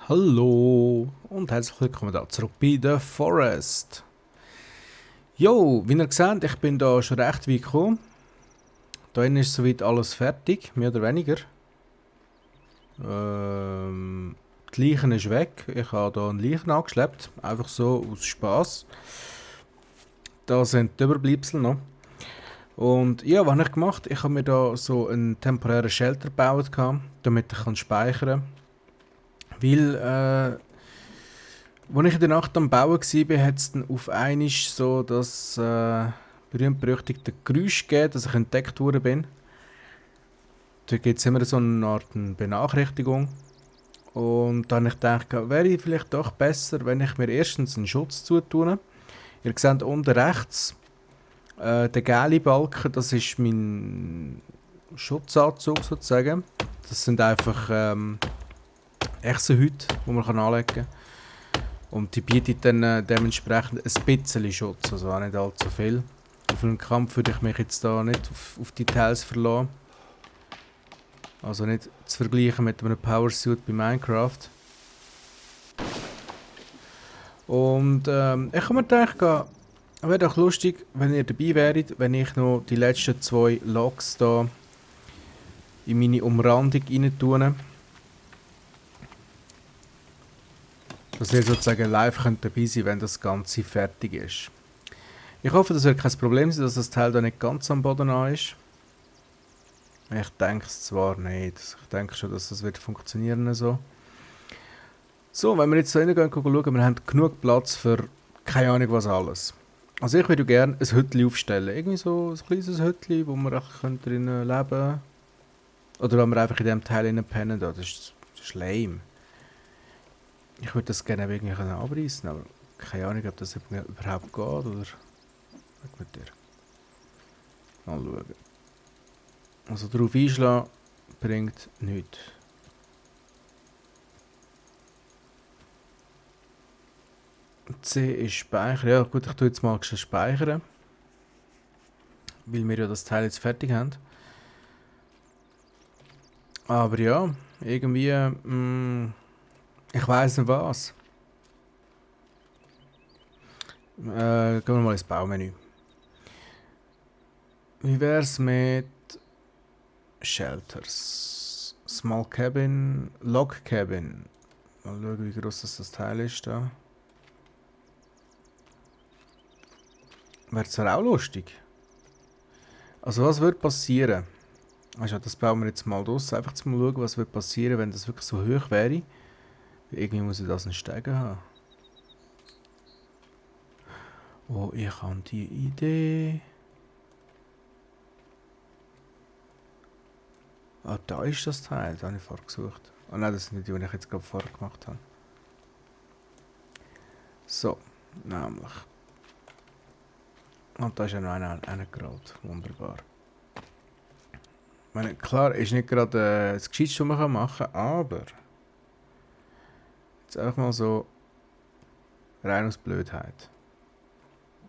Hallo und herzlich willkommen da zurück bei The Forest. Jo, wie ihr seht, ich bin da schon recht weit gekommen. Da innen ist soweit alles fertig, mehr oder weniger. Die Leichen ist weg. Ich habe da einen Leichen angeschleppt, einfach so aus Spaß. Da sind die Überbleibsel noch. Und ja, was habe ich gemacht? Ich habe mir da so einen temporären Shelter gebaut, damit ich speichern kann. Weil als ich in der Nacht am Bauen war, hat es dann auf einmal so das berühmt-berüchtigte Geräusch gegeben, dass ich entdeckt worden bin. Da gibt es immer so eine Art Benachrichtigung. Und dann habe ich gedacht, wäre vielleicht doch besser, wenn ich mir erstens einen Schutz zutue. Ihr seht unten rechts, der gelbe Balken, das ist mein Schutzanzug sozusagen. Das sind einfach Echsenhäute, die man anlegen kann. Und die bietet dann dementsprechend ein bisschen Schutz, also auch nicht allzu viel. Auf einem Kampf würde ich mich jetzt da nicht auf Details verlassen. Also nicht zu vergleichen mit einem Powersuit bei Minecraft. Und ich habe mir gedacht, wäre doch lustig, wenn ihr dabei wäret, wenn ich noch die letzten 2 Logs da in meine Umrandung rein tue. Dass ihr sozusagen live könnt dabei sein, wenn das Ganze fertig ist. Ich hoffe, das wird kein Problem sein, dass das Teil da nicht ganz am Boden an ist. Ich denke es zwar nicht. Ich denke schon, dass das wird funktionieren so. So, wenn wir jetzt da reingehen und schauen, wir haben genug Platz für keine Ahnung was alles. Also ich würde gerne ein Hütchen aufstellen. Irgendwie so ein kleines Hütchen, wo wir auch drinnen leben können. Oder wenn wir einfach in diesem Teil drinnen pennen. Das ist lame. Ich würde das gerne irgendwie abreißen, aber keine Ahnung, ob das überhaupt geht oder... Weg mit dir. Mal schauen. Also drauf einschlagen bringt nichts. C ist Speichern. Ja gut, ich tue jetzt mal speichern. Weil wir ja das Teil jetzt fertig haben. Aber ja, irgendwie... ich weiss nicht was. Gehen wir mal ins Baumenü. Wie wär's mit Shelters? Small Cabin, Log Cabin. Mal schauen, wie groß das Teil ist da. Wäre zwar auch lustig. Also was würde passieren? Also das bauen wir jetzt mal aus, einfach zum schauen, was würde passieren, wenn das wirklich so hoch wäre. Irgendwie muss ich das einen Steigen haben. Oh, ich habe die Idee. Ah, da ist das Teil, da habe ich vorher gesucht. Ah nein, das sind nicht die, die ich jetzt gerade vorher gemacht habe. So, nämlich. Und da ist ja noch einer gerade. Wunderbar. Ich meine, klar, ist nicht gerade das Gescheitste, was man machen kann, aber... Jetzt einfach mal so... Rein aus Blödheit.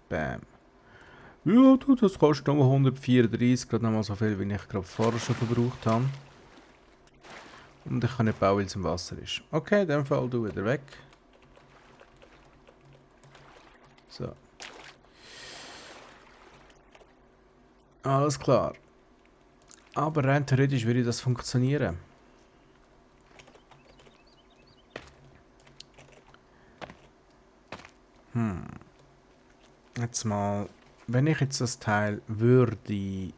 Bam. Ja, du, das kostet nochmal 134, gerade nochmal so viel, wie ich gerade vorher schon verbraucht habe. Und ich kann nicht bauen, weil es im Wasser ist. Okay, in dem Fall du wieder weg. So. Alles klar. Aber rein theoretisch würde das funktionieren. Jetzt mal, wenn ich jetzt das Teil würde hier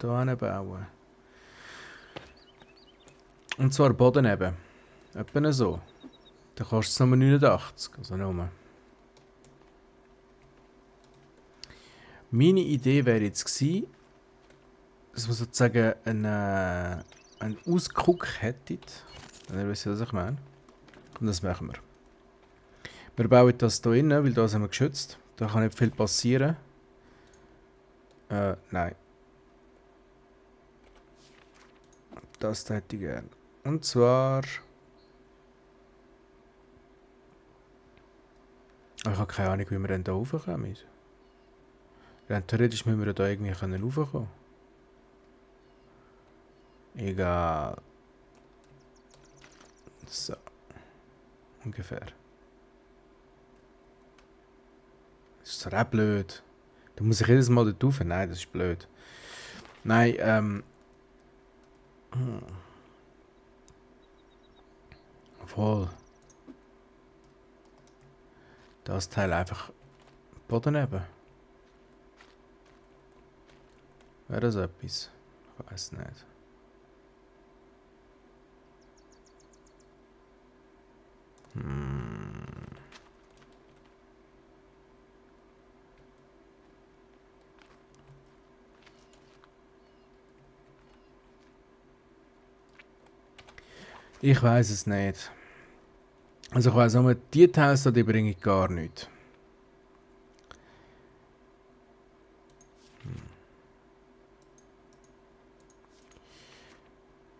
bauen. Und zwar Boden eben. Etwa so. Dann kostet es Nummer 89. Also nur. Meine Idee wäre jetzt gewesen, dass wir sozusagen einen Ausguck hätten. Ihr wisst ja, was ich meine. Und das machen wir. Wir bauen das hier innen, weil da sind wir geschützt. Da kann nicht viel passieren. Nein. Das hätte ich gerne. Und zwar... Ich habe keine Ahnung, wie wir denn da raufkommen. Ja, theoretisch müssen wir da irgendwie raufkommen. Egal. So, ungefähr. Das ist doch auch blöd. Da muss ich jedes Mal dort rauf. Nein, das ist blöd. Nein, Obwohl. Das Teil einfach Boden neben. Wäre das etwas? Ich weiß nicht. Ich weiß es nicht. Also ich weiss nur, die Teile so, die bringe ich gar nicht.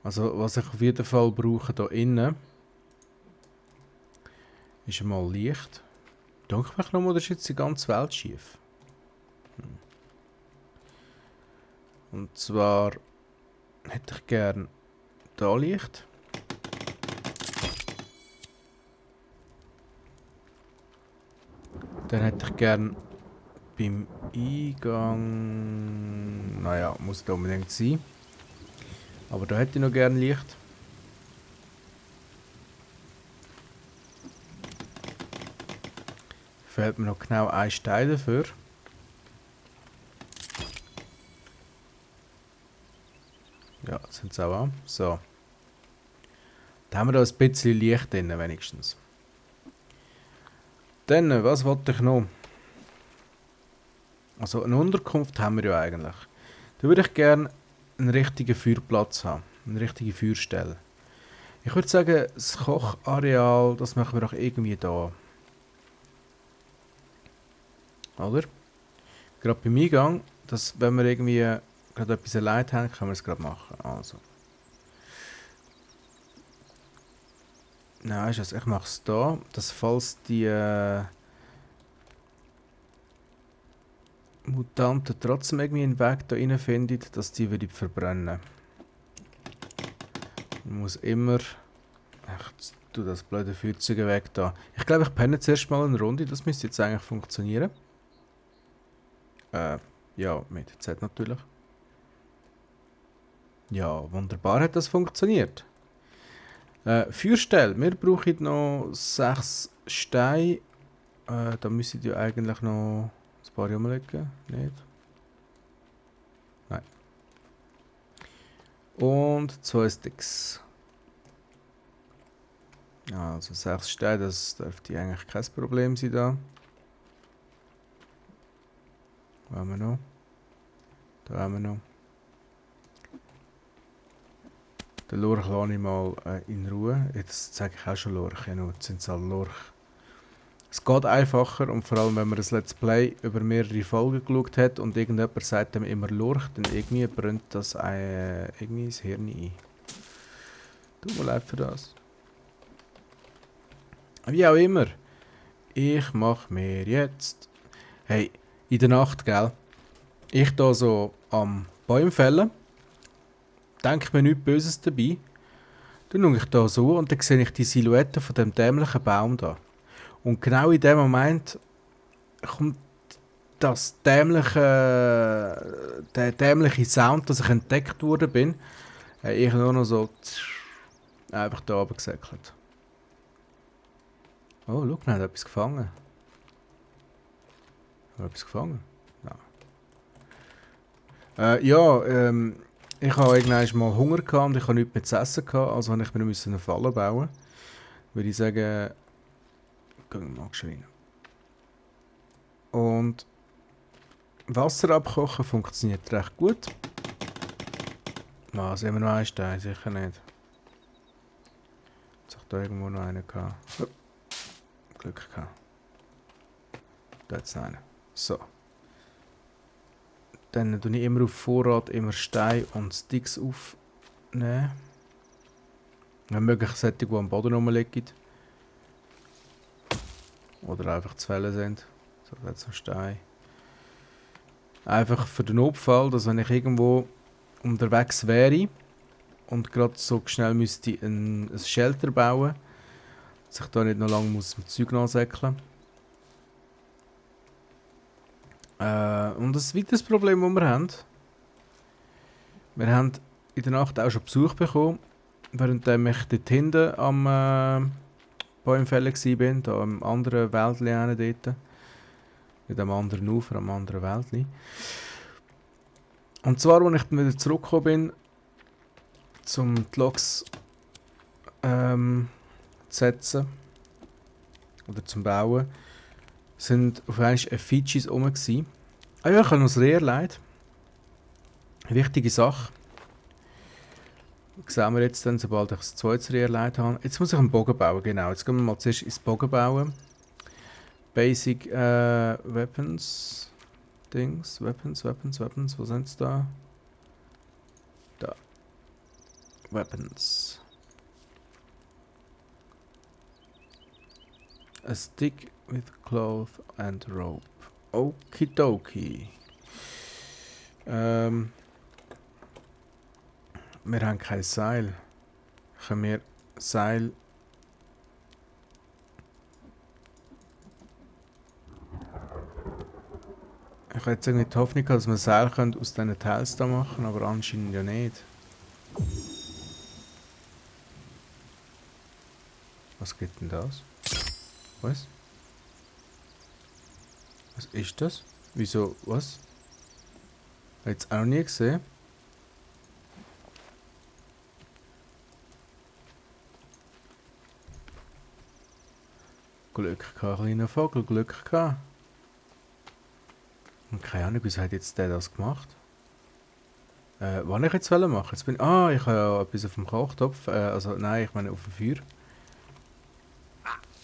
Also was ich auf jeden Fall brauche hier innen, ist einmal Licht. Denke ich nochmal, das ist jetzt die ganze Welt schief. Und zwar hätte ich gern da Licht. Dann hätte ich gern beim Eingang... Naja, muss da unbedingt sein. Aber da hätte ich noch gern Licht. Fehlt mir noch genau ein Stein dafür. Ja, jetzt sind sie auch an. So. Da haben wir da ein bisschen Licht drin, wenigstens. Dann, was wollte ich noch? Also eine Unterkunft haben wir ja eigentlich. Da würde ich gerne einen richtigen Feuerplatz haben. Eine richtige Feuerstelle. Ich würde sagen, das Kochareal, das machen wir doch irgendwie da. Oder? Gerade beim Eingang, dass, wenn wir irgendwie gerade etwas allein haben, können wir es gerade machen. Also. Nein, ich mache es da, dass falls die Mutanten trotzdem irgendwie einen Weg da rein finden, dass die wieder verbrennen. Man muss immer... Ach, jetzt tu das blöde Feuerzeug weg da. Ich glaube, ich penne zuerst mal eine Runde, das müsste jetzt eigentlich funktionieren. Ja, mit Z natürlich. Ja, wunderbar hat das funktioniert. Feuerstelle. Wir brauchen noch 6 Steine. Da müssen die eigentlich noch ein paar rumlegen. Nicht? Nein. Und 2 Sticks. Also 6 Steine, das dürfte eigentlich kein Problem sein da. Wo haben wir noch? Da haben wir noch. Den Lurch lasse ich mal in Ruhe. Jetzt sage ich auch schon Lurch, ja, jetzt sind es alle Lurch. Es geht einfacher und vor allem, wenn man das Let's Play über mehrere Folgen geschaut hat und irgendjemand sagt dem immer Lurch, dann irgendwie brennt das irgendwie ins Hirn ein. Tut mir leid für das. Wie auch immer. Ich mache mir jetzt... Hey, in der Nacht, gell? Ich da so am Bäume fällen. Denke mir nichts Böses dabei. Dann schaue ich da so und dann sehe ich die Silhouette von dem dämlichen Baum da. Und genau in dem Moment kommt der dämliche Sound, dass ich entdeckt worden bin. Ich nur noch so einfach da oben gesäckelt. Oh, schau, man hat etwas gefangen. Hat etwas gefangen? Nein. Ich habe irgendwann mal Hunger gehabt und ich habe nichts mehr zu essen gehabt, also musste ich mir eine Falle bauen. Würde ich sagen, gehen wir mal rein. Und Wasser abkochen funktioniert recht gut. Was, haben wir noch einen Stein? Sicher nicht. Jetzt habe ich da irgendwo noch einen gehabt. Oh, Glück gehabt. Da hat es noch einen. So. Dann tue ich immer auf Vorrat immer Steine und Sticks aufnehmen. Wenn möglich solche, die am Boden rumliegen. Oder einfach zu fällen sind. So, jetzt noch Stein. Einfach für den Notfall, dass wenn ich irgendwo unterwegs wäre und gerade so schnell müsste ich ein Shelter bauen, dass ich da nicht noch lange muss mit Zeug nachsäckeln. Und ein weiteres Problem, das wir haben in der Nacht auch schon Besuch bekommen, während ich dort hinten am Bäumfällen war, da im anderen Wäldchen dort. Nicht am anderen Ufer, am anderen Wäldchen. Und zwar, als ich dann wieder zurückgekommen bin, um die Loks zu setzen oder zum Bauen, sind auf einmal Fidschis rum gewesen. Ah ja, ich habe noch das Rehrleid. Wichtige Sache. Das sehen wir jetzt dann, sobald ich das zweite Rehrleid habe. Jetzt muss ich einen Bogen bauen, genau. Jetzt gehen wir mal zuerst ins Bogen bauen. Basic Weapons. Dings. Weapons. Wo sind sie da? Da. Weapons. A stick with cloth and rope. Okidoki. Wir haben kein Seil. Können wir Seil... Ich hätte jetzt irgendwie die Hoffnung gehabt, dass wir Seil aus diesen Teils da machen, aber anscheinend ja nicht. Was gibt denn das? Was? Was ist das? Wieso? Was? Hab ich jetzt auch noch nie gesehen. Glück gehabt, kleiner Vogel, Glück gehabt. Und keine Ahnung, wieso hat jetzt der das gemacht? Was wollte ich jetzt machen? Jetzt bin ich habe ja etwas auf dem Kochtopf. Also nein, ich meine auf dem Feuer.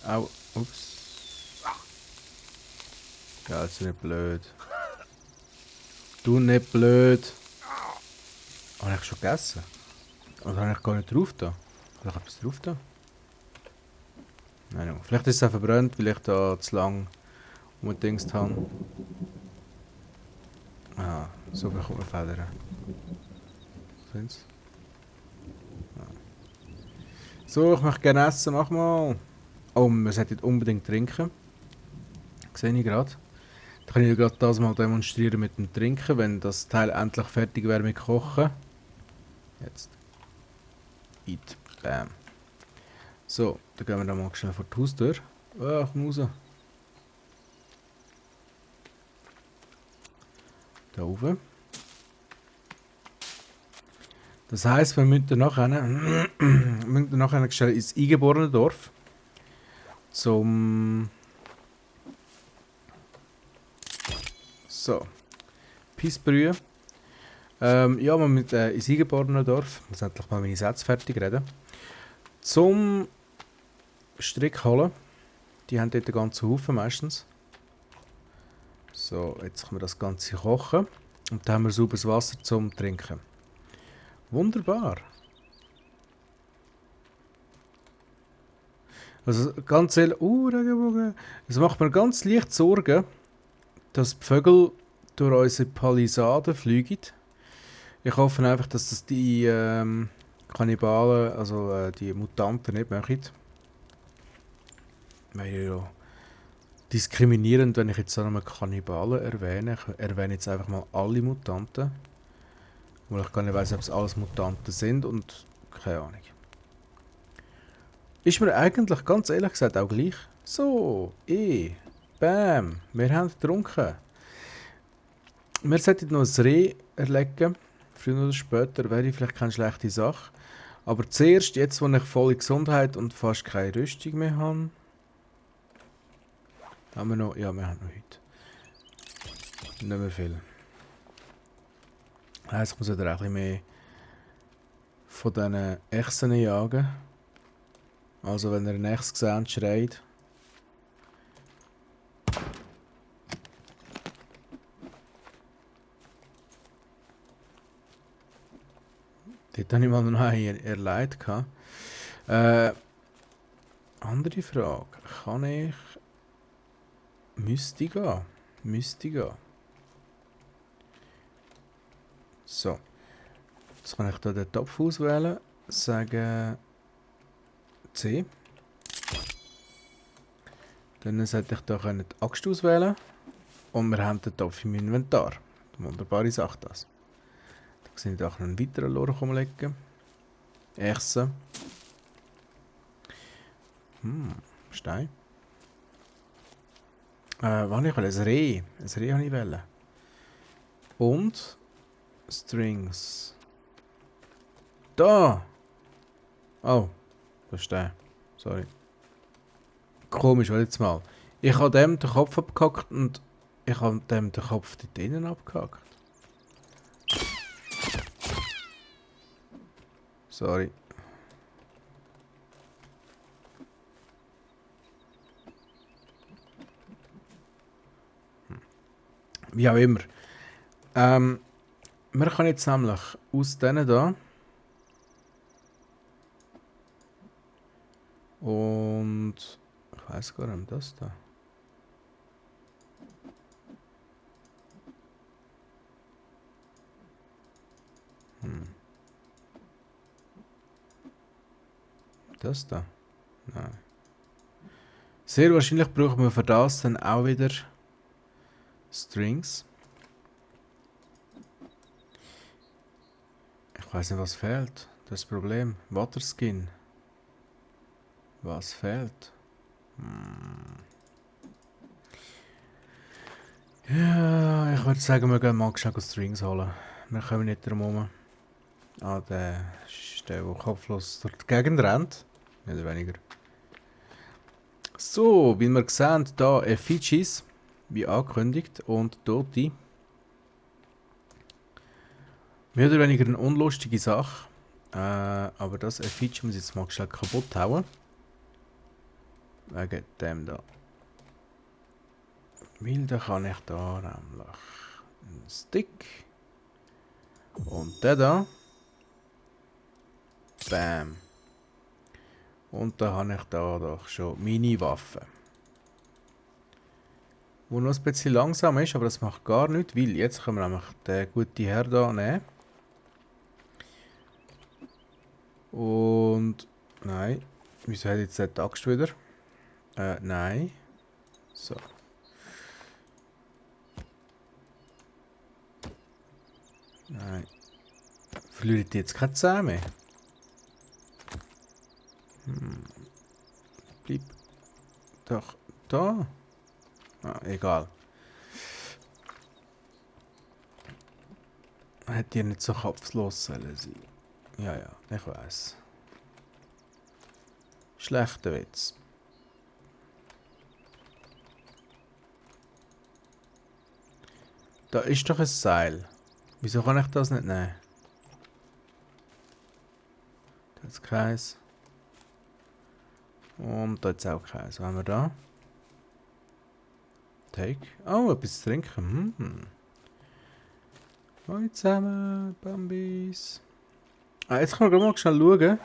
Au, ups. Ja, jetzt nicht blöd. Du nicht blöd. Habe ich schon gegessen? Oder habe ich gar nicht drauf da? Habe ich etwas drauf da? Nein, vielleicht ist es auch verbrannt, weil ich da zu lang umgedingst habe. Ah, so bekommt man Federn. Sind's? Ah. So, ich möchte gerne essen, mach mal. Oh, wir sollten unbedingt trinken. Sehe ich gerade. Da kann ich gerade das mal demonstrieren mit dem Trinken, wenn das Teil endlich fertig wäre mit Kochen. Jetzt. Eat. Bam. So, dann gehen wir da mal schnell vor die Haustür. Ah, komm raus. Da oben. Das heisst, wir müssen nachher schnell ins eingeborene Dorf. Zum... So. Pissbrühe. Ja, wir müssen ins eingeborene Dorf. Ich muss endlich mal meine Sätze fertig reden. Zum Strick holen. Die haben dort einen ganzen Haufen meistens. So, jetzt können wir das Ganze kochen. Und dann haben wir sauberes Wasser zum Trinken. Wunderbar. Also ganz ehrlich, Regenbogen. Es macht mir ganz leicht Sorgen, dass die Vögel durch unsere Palisaden fliegen. Ich hoffe einfach, dass das die Kannibalen, also die Mutanten nicht machen. Wäre ja diskriminierend, wenn ich jetzt auch noch Kannibalen erwähne. Ich erwähne jetzt einfach mal alle Mutanten. Weil ich gar nicht weiss, ob es alles Mutanten sind und keine Ahnung. Ist mir eigentlich ganz ehrlich gesagt auch gleich. So, bam, wir haben getrunken. Wir sollten noch ein Reh erlegen. Früher oder später wäre vielleicht keine schlechte Sache. Aber zuerst, jetzt wo ich volle Gesundheit und fast keine Rüstung mehr habe. Haben wir noch? Ja, wir haben noch heute. Nicht mehr viel. Das heisst, ich muss wieder ein bisschen mehr von diesen Echsen jagen. Also wenn ihr eine Echse seht, schreit. Dort hatte ich mal noch einen erleidet. Andere Frage. Kann ich... Müsste gehen. Müsste gehen. So. Jetzt kann ich hier den Topf auswählen, sagen C. Dann sollte ich hier die Axt auswählen und wir haben den Topf im Inventar. Wunderbare Sache das. Da sind auch noch einen weiteren Lorch rumlegen. Echse. Stein. Was ich will? Ein Reh. Ein Reh habe ich wollen. Und Strings. Da! Oh, das ist der. Sorry. Komisch, weil jetzt mal. Ich habe dem den Kopf abgehackt und ich habe dem den Kopf dort innen abgehackt. Sorry. Wie auch immer. Wir können jetzt nämlich aus denen da und ich weiß gar nicht, das da. Das da? Nein. Sehr wahrscheinlich brauchen wir für das dann auch wieder Strings. Ich weiß nicht, was fehlt. Das ist das Problem. Waterskin. Was fehlt? Ja, ich würde sagen, wir gehen mal schnell Strings holen. Wir kommen nicht drum herum. Ah, der ist der kopflos durch die Gegend rennt. Mehr oder weniger. So, wie wir sehen, da Effigies, wie angekündigt, und Tote. Mehr oder weniger eine unlustige Sache. Aber das Effigie muss ich jetzt mal schnell kaputt hauen. Wegen dem da. Weil da kann ich da nämlich einen Stick. Und der da. Bam. Und da habe ich da doch schon meine Waffe. Wo noch ein bisschen langsam ist, aber das macht gar nichts, weil jetzt können wir nämlich den guten Herr da nehmen. Und... Nein. Wieso hat jetzt die Axt wieder? Nein. So. Nein. Verliert jetzt keine Zähne mehr? Bleib doch da. Ah, egal. Hätte ihr nicht so kopflos sollen sein. Ja, ja, ich weiß. Schlechter Witz. Da ist doch ein Seil. Wieso kann ich das nicht nehmen? Da ist keins. Und da ist auch keins. Was haben wir da? Take. Oh, etwas zu trinken. Hallo zusammen, Bambis. Ah, jetzt können wir mal schnell schauen.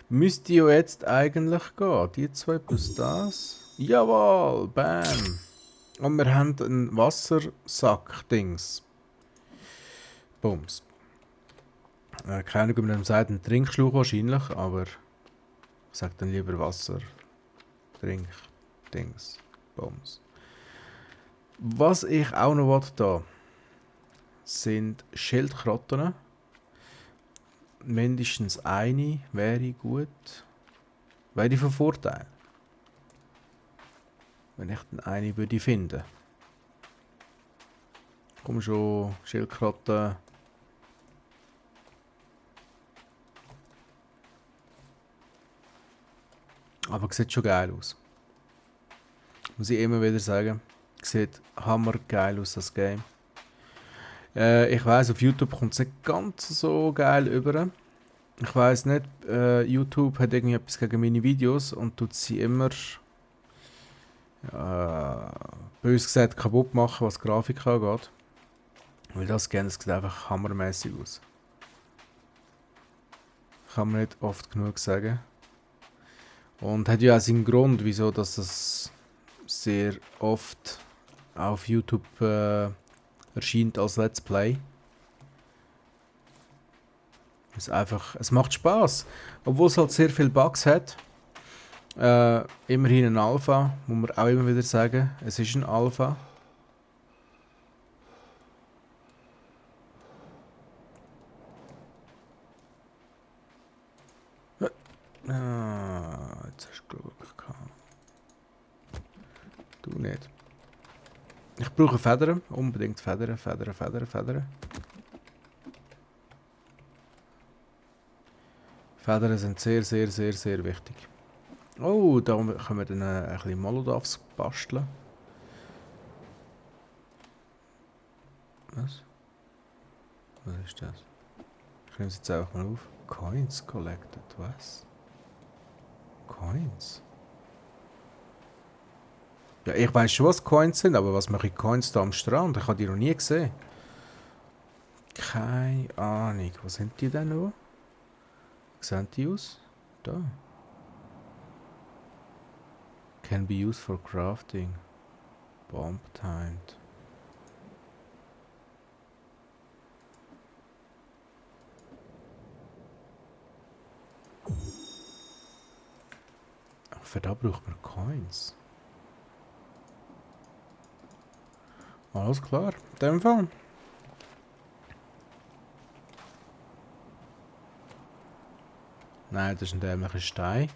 Müsste ja jetzt eigentlich gehen. Die zwei plus das. Jawohl, bam. Und wir haben einen Wassersack-Dings. Bums. Keine Ahnung, ob man sagt, ein Trinkschlauch wahrscheinlich, aber ich sage dann lieber Wasser. Trink-Dings. Bums. Was ich auch noch da sind Schildkröten. Mindestens eine wäre gut. Wäre von Vorteil. Wenn ich dann eine würde finden. Komm schon, Schildkröten. Aber sieht schon geil aus. Muss ich immer wieder sagen. Sieht hammergeil aus, das Game. Ich weiss, auf YouTube kommt es nicht ganz so geil über. Ich weiss nicht, YouTube hat irgendwie etwas gegen meine Videos und tut sie immer bös gesagt kaputt machen, was Grafik angeht. Weil das Game sieht einfach hammermäßig aus. Kann man nicht oft genug sagen. Und hat ja auch seinen Grund, wieso dass das sehr oft auf YouTube erscheint als Let's Play. Es macht Spaß, obwohl es halt sehr viele Bugs hat. Immerhin ein Alpha, muss man auch immer wieder sagen. Es ist ein Alpha. Jetzt hast du Glück gehabt. Du nicht. Ich brauche Federn, unbedingt Federn. Federn sind sehr, sehr, sehr, sehr wichtig. Oh, da können wir dann ein bisschen Molotovs basteln. Was? Was ist das? Ich nehme es jetzt einfach mal auf. Coins collected, was? Coins? Ja, ich weiß schon, was Coins sind, aber was mache ich Coins da am Strand? Ich habe die noch nie gesehen. Keine Ahnung. Wo sind die denn noch? Wie sehen die aus? Da. Can be used for crafting. Bomb timed. Für da braucht man Coins. Alles klar, in dem Fall. Nein, das ist ein dämlicher Stein.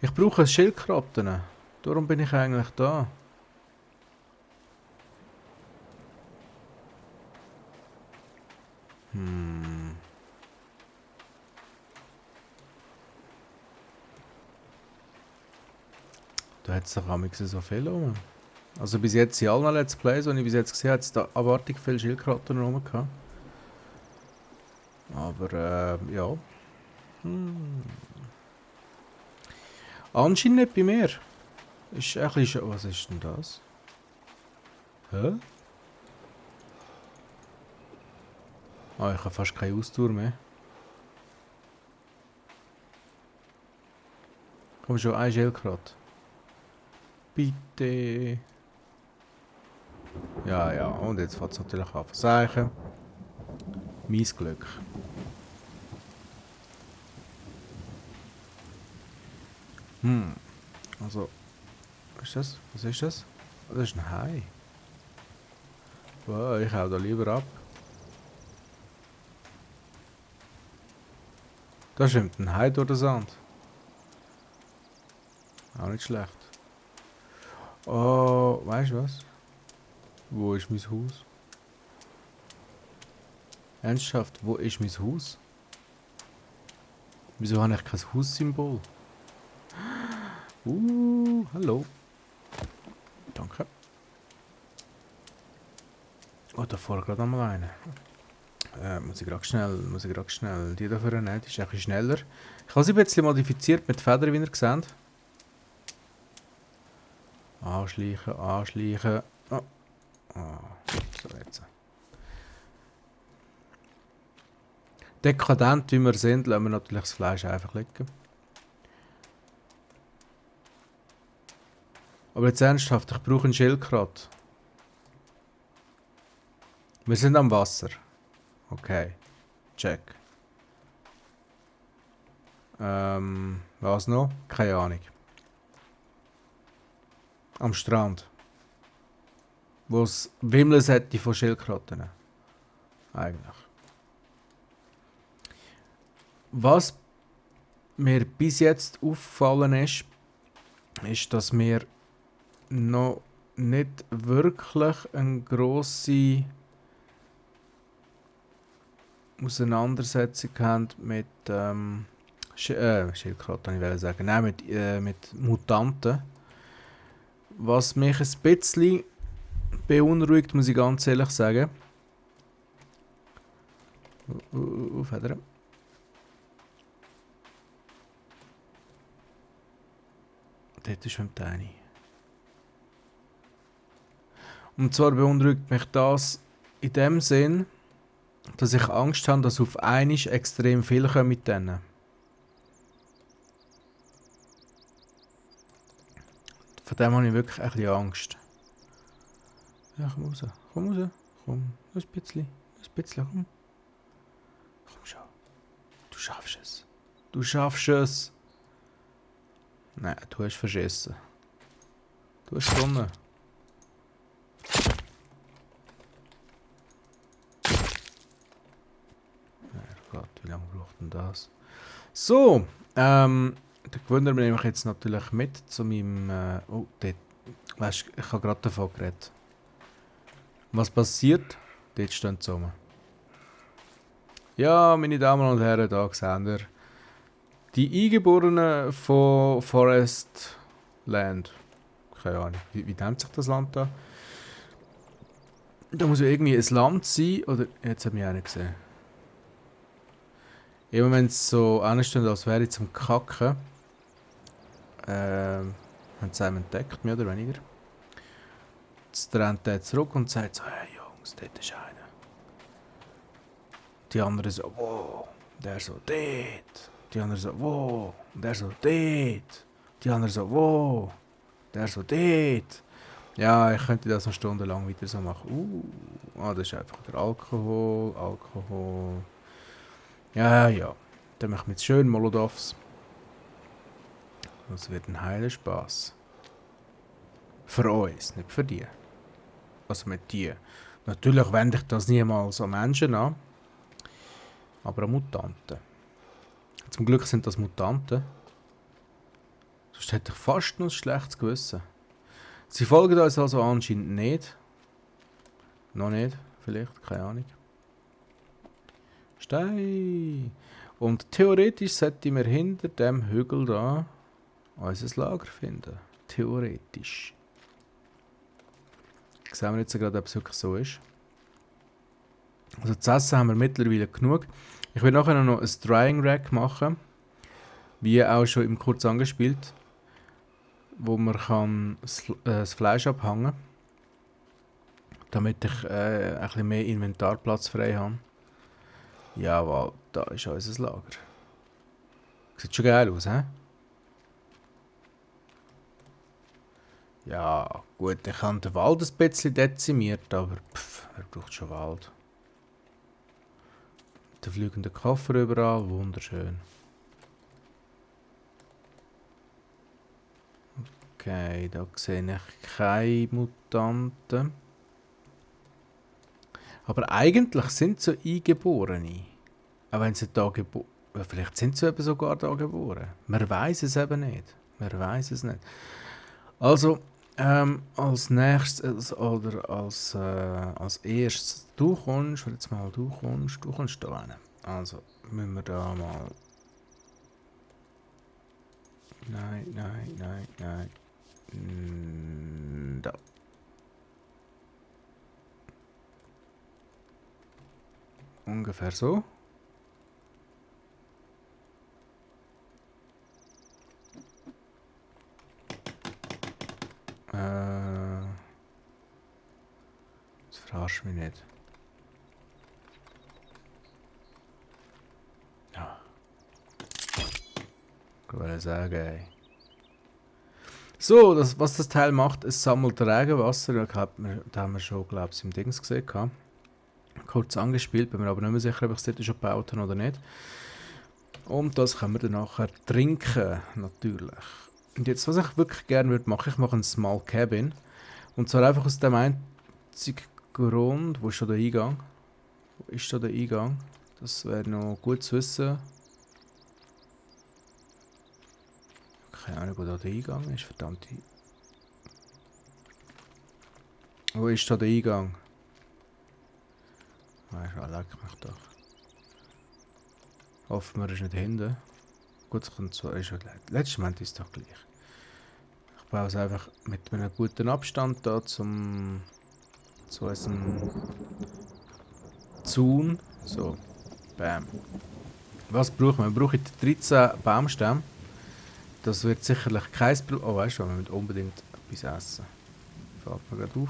Ich brauche Schildkröten. Darum bin ich eigentlich da. Da hat es doch amigs so viel rum. Also bis jetzt in allen Let's Plays, die ich bis jetzt gesehen habe, hat es da abartig viele Schildkröten rum gehabt. Aber ja. Anscheinend nicht bei mir. Ist ein bisschen... Was ist denn das? Hä? Ah, ich habe fast keine Ausdauer mehr. Komm schon, ein Schildkröte. Bitte. Ja, ja, und jetzt fängt es natürlich an verseichen. Mein Glück. Also, was ist das? Was ist das? Das ist ein Hai. Wow, ich hau da lieber ab. Da schwimmt ein Hai durch den Sand. Auch nicht schlecht. Oh, weißt du was? Wo ist mein Haus? Ernsthaft, wo ist mein Haus? Wieso habe ich kein Haussymbol? Hallo. Danke. Oh, da vorne gerade einmal eine. Muss ich gerade schnell die da vorne, die ist ein bisschen schneller. Ich habe sie ein bisschen modifiziert mit Federn, wie ihr seht. Anschleichen. Oh. So jetzt. Dekadent wie wir sind, lassen wir natürlich das Fleisch einfach liegen. Aber jetzt ernsthaft, ich brauche einen Schildkröte. Wir sind am Wasser. Okay. Check. Was noch? Keine Ahnung. Am Strand. Wo es wimmeln sollte von Schildkröten. Eigentlich. Was mir bis jetzt aufgefallen ist, dass wir noch nicht wirklich eine grosse Auseinandersetzung haben mit Schildkröten, ich sagen. Nein, mit Mutanten. Was mich ein bisschen beunruhigt, muss ich ganz ehrlich sagen. Federn. Dort schwimmt eine. Und zwar beunruhigt mich das in dem Sinn, dass ich Angst habe, dass auf einmal extrem viel kommen mit denen. Von dem habe ich wirklich ein bisschen Angst. Ja, komm raus. Komm, ein bisschen, komm. Komm schon. Du schaffst es. Du schaffst es. Nein, du hast verschissen. Du hast gewonnen. Gott, wie lange braucht denn das? So, der Gewinner nehme ich jetzt natürlich mit zu meinem... oh, dort. Weißt du, ich habe gerade davon geredet. Was passiert? Dort stehen sie zusammen. Ja, meine Damen und Herren, da sehen ihr die Eingeborenen von Forest Land. Keine Ahnung, wie nennt sich das Land da? Da muss ja irgendwie ein Land sein, oder... Jetzt habe ich auch nicht gesehen. Immer wenn es so ansteht, als wäre ich zum Kacken, haben sie einem entdeckt, mehr oder weniger. Jetzt rennt er zurück und sagt so, hey Jungs, dort ist einer. Die anderen so, wow, der so dort. Die anderen so, wow, der so dort. Die anderen so, wow, der so dort. Ja, ich könnte das noch stundenlang weiter so machen. Das ist einfach der Alkohol. Ja, ja. Dann machen wir jetzt schön Molotovs. Das wird ein heiler Spaß. Für uns, nicht für die. Also mit die. Natürlich wende ich das niemals an Menschen an. Aber an Mutanten. Zum Glück sind das Mutanten. Sonst hätte ich fast noch ein schlechtes Gewissen. Sie folgen uns also anscheinend nicht. Noch nicht, vielleicht, keine Ahnung. Stein. Und theoretisch sollten wir hinter dem Hügel da unser Lager finden. Theoretisch. Sehen wir jetzt gerade, ob es wirklich so ist. Also zu essen haben wir mittlerweile genug. Ich will nachher noch ein Drying Rack machen. Wie auch schon im Kurz angespielt. Wo man kann das Fleisch abhängen kann. Damit ich ein bisschen mehr Inventarplatz frei habe. Jawohl, da ist unser Lager. Sieht schon geil aus, hä? Ja, gut, ich habe den Wald ein bisschen dezimiert, aber wer braucht schon Wald? Der fliegende Koffer überall, wunderschön. Okay, da sehe ich keine Mutanten. Aber eigentlich sind so Eingeborene. Auch wenn sie da geboren... Vielleicht sind sie eben sogar da geboren. Man weiß es eben nicht. Man weiß es nicht. Also, als nächstes oder als erstes, du kommst da hin. Also, müssen wir da mal... Nein. Da. Ungefähr so. Das verarsch mich nicht. Ja. Ich wollte sagen, ey. So, was das Teil macht, es sammelt Regenwasser. Da haben wir schon, glaube ich, im Dings gesehen. Kurz angespielt, bin mir aber nicht mehr sicher, ob ich es dort schon gebaut habe oder nicht. Und das können wir dann nachher trinken, natürlich. Und jetzt, was ich wirklich gerne würde machen, ich mache ein Small Cabin. Und zwar einfach aus dem einzigen Grund, wo ist da der Eingang? Wo ist da der Eingang? Das wäre noch gut zu wissen. Keine Ahnung, wo da der Eingang ist, verdammt. Wo ist da der Eingang? Leck mich doch. Hoffen wir, ist nicht hinten. Gut, es kommt so. Letztes Mal ist es doch gleich. Ich baue es einfach mit einem guten Abstand da zu unserem Zaun. So, bam. Was brauchen wir? Wir brauchen 13 Baumstämme. Das wird sicherlich kein Problem. Oh, weißt du, wir müssen unbedingt etwas essen. Fällt mir gerade auf.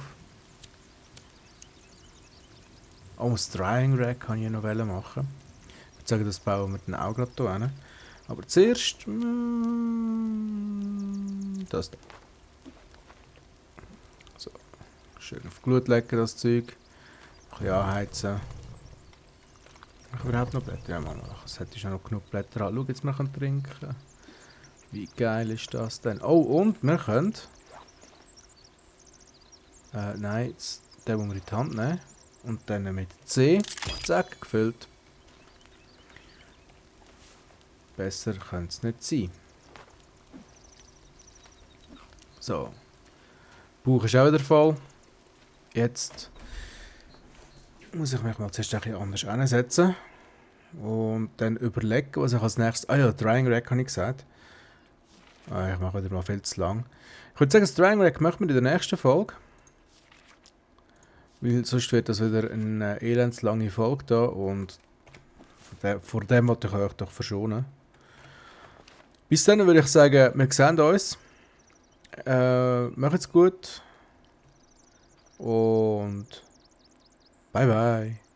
Oh, das Drying Rack kann ich noch machen. Ich würde sagen, das bauen wir dann auch gerade hier hin. Aber zuerst... das da. So. Schön auf Glut legen, das Zeug. Ein bisschen anheizen. Ich überhaupt noch Blätter? Ja, Mann, es hätte schon noch genug Blätter an. Schau, jetzt wir können trinken. Wie geil ist das denn? Oh, und wir können... nein, jetzt den, den wir in die Hand nehmen. Und dann mit C. Zack, gefüllt. Besser könnte es nicht sein. So. Bauch ist auch wieder voll. Jetzt muss ich mich mal zuerst ein bisschen anders hinsetzen. Und dann überlegen, was ich als nächstes... Ah ja, Drying Rack habe ich gesagt. Ah, ich mache wieder mal viel zu lang. Ich würde sagen, das Drying Rack machen wir in der nächsten Folge. Weil sonst wird das wieder eine elendslange Folge da und vor dem wollte ich euch doch verschonen. Bis dann würde ich sagen, wir sehen uns. Macht's gut und bye bye.